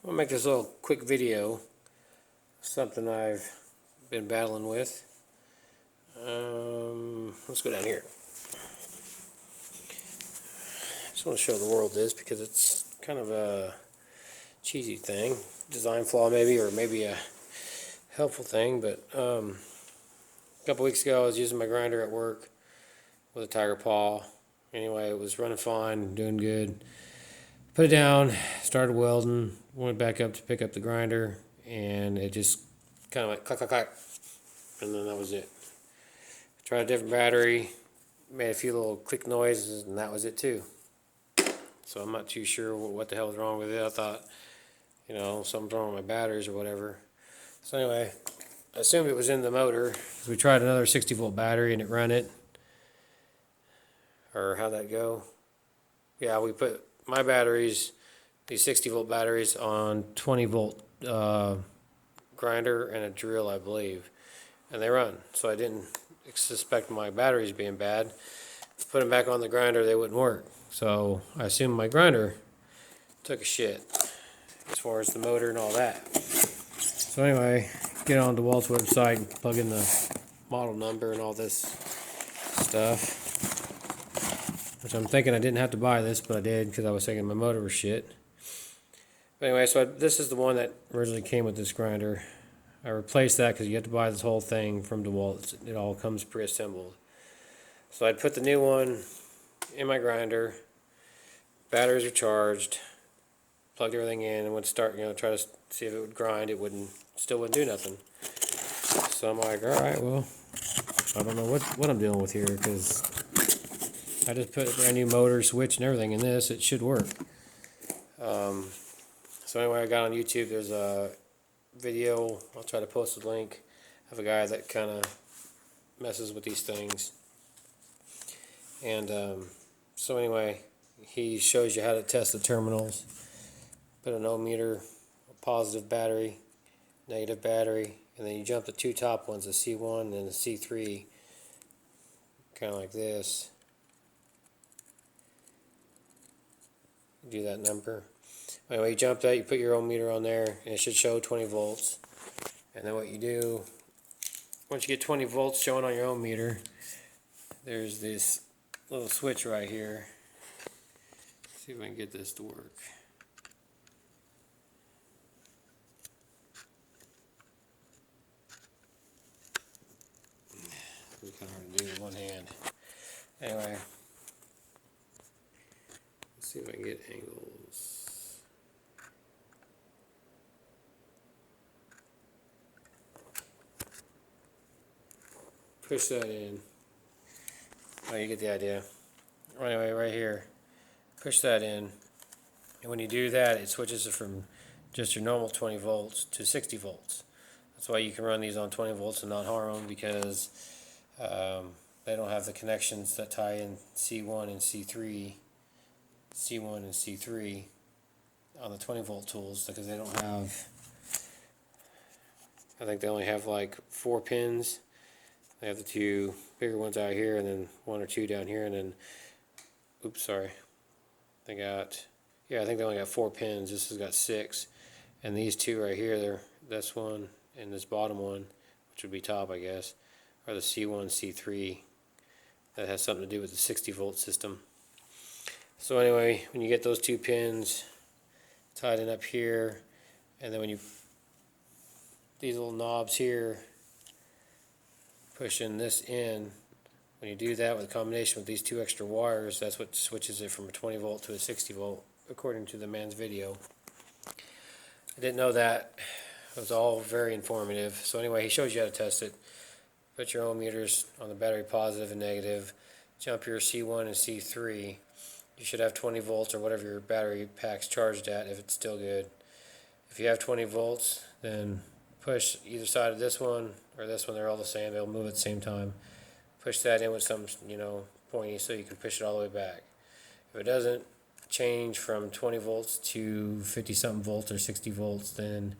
I'll make this little quick video, something I've been battling with. Let's go down here. Just want to show the world this because it's kind of a cheesy thing, design flaw maybe, or maybe a helpful thing. But a couple weeks ago I was using my grinder at work with a tiger paw. Anyway, it was running fine, doing good. Put it down, started welding, went back up to pick up the grinder, and it just kind of went clack, clack, clack, and then that was it. Tried a different battery, made a few little click noises, and that was it too. So I'm not too sure what the hell was wrong with it. I thought, something's wrong with my batteries or whatever. So anyway, I assumed it was in the motor. So we tried another 60-volt battery, and it ran it. Or how'd that go? Yeah, we put my batteries, these 60-volt batteries, on 20-volt grinder and a drill, I believe, and they run. So I didn't suspect my batteries being bad. Put them back on the grinder, they wouldn't work. So I assumed my grinder took a shit as far as the motor and all that. So anyway, get on Dewalt's website and plug in the model number and all this stuff. Which I'm thinking I didn't have to buy this, but I did because I was thinking my motor was shit. But anyway, so this is the one that originally came with this grinder. I replaced that because you have to buy this whole thing from Dewalt. It all comes pre-assembled. So I'd put the new one in my grinder. Batteries are charged. Plugged everything in and went to start, try to see if it would grind. It still wouldn't do nothing. So I'm like, all right, well, I don't know what I'm dealing with here because I just put a brand new motor, switch, and everything in this. It should work. So anyway, I got on YouTube. There's a video. I'll try to post a link of a guy that kind of messes with these things. And so anyway, he shows you how to test the terminals. Put an ohm meter, a positive battery, negative battery, and then you jump the two top ones, the C1 and the C3, kind of like this. Do that number. Anyway, you jump that, you put your ohm meter on there, and it should show 20 volts. And then what you do, once you get 20 volts showing on your ohm meter, there's this little switch right here. Let's see if I can get this to work. It's kind of hard to do with one hand. Anyway, let's see if I can get angles. Push that in. Oh, you get the idea. Anyway, right here, push that in, and when you do that, it switches it from just your normal 20 volts to 60 volts. That's why you can run these on 20 volts and not harm them, because they don't have the connections that tie in C1 and C3 on the 20 volt tools, because they don't have, I think they only have like 4 pins. They have the two bigger ones out here, and then 1 or 2 down here, and then, oops, sorry. I think they only got 4 pins. This has got 6, and these 2 right here, this one and this bottom one, which would be top, I guess, are the C1, C3. That has something to do with the 60 volt system. So anyway, when you get those 2 pins tied in up here, and then when you, these little knobs here, pushing this in, when you do that with a combination with these 2 extra wires, that's what switches it from a 20 volt to a 60 volt, according to the man's video. I didn't know that. It was all very informative. So anyway, he shows you how to test it. Put your ohm meters on the battery positive and negative. Jump your C1 and C3. You should have 20 volts or whatever your battery pack's charged at, if it's still good. If you have 20 volts, then push either side of this one or this one. They're all the same. They'll move at the same time. Push that in with some, pointy, so you can push it all the way back. If it doesn't change from 20 volts to 50-something volts or 60 volts, then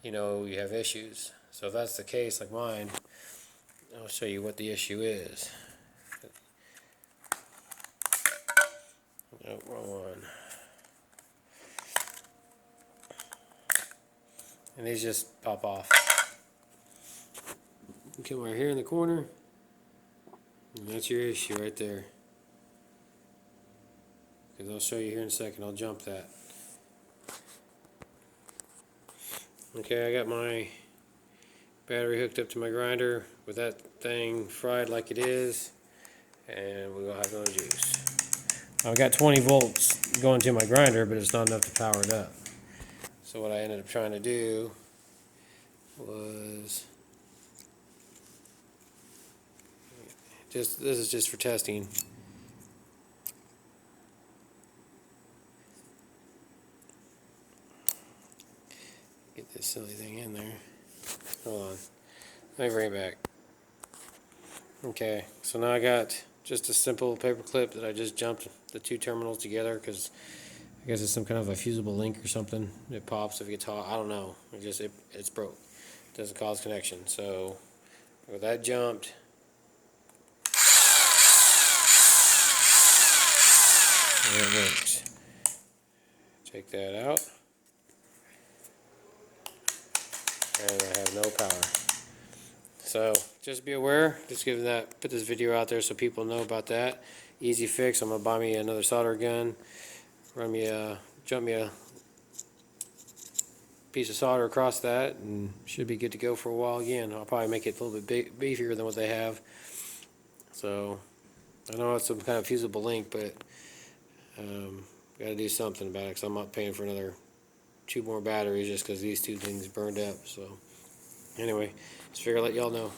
you have issues. So if that's the case, like mine, I'll show you what the issue is. Oh, wrong one. and these just pop off. You come right here in the corner, and that's your issue right there. Because I'll show you here in a second. I'll jump that. Okay, I got my battery hooked up to my grinder with that thing fried like it is, and we will have no juice. I've got 20 volts going to my grinder, but it's not enough to power it up. So what I ended up trying to do was this is just for testing. Get this silly thing in there. Hold on. Let me bring it back. Okay, so now I got just a simple paper clip that I just jumped the two terminals together because I guess it's some kind of a fusible link or something. It pops if it gets hot. I don't know. It's broke. It doesn't cause connection. So with that jumped, and it works. Take that out, and I have no power. So just be aware. Just put this video out there so people know about that. Easy fix. I'm gonna buy me another solder gun. Jump me a piece of solder across that, and should be good to go for a while again. I'll probably make it a little bit beefier than what they have. So I know it's some kind of fusible link, but got to do something about it because I'm not paying for another 2 more batteries just because these 2 things burned up. So anyway, just figure I'll let y'all know.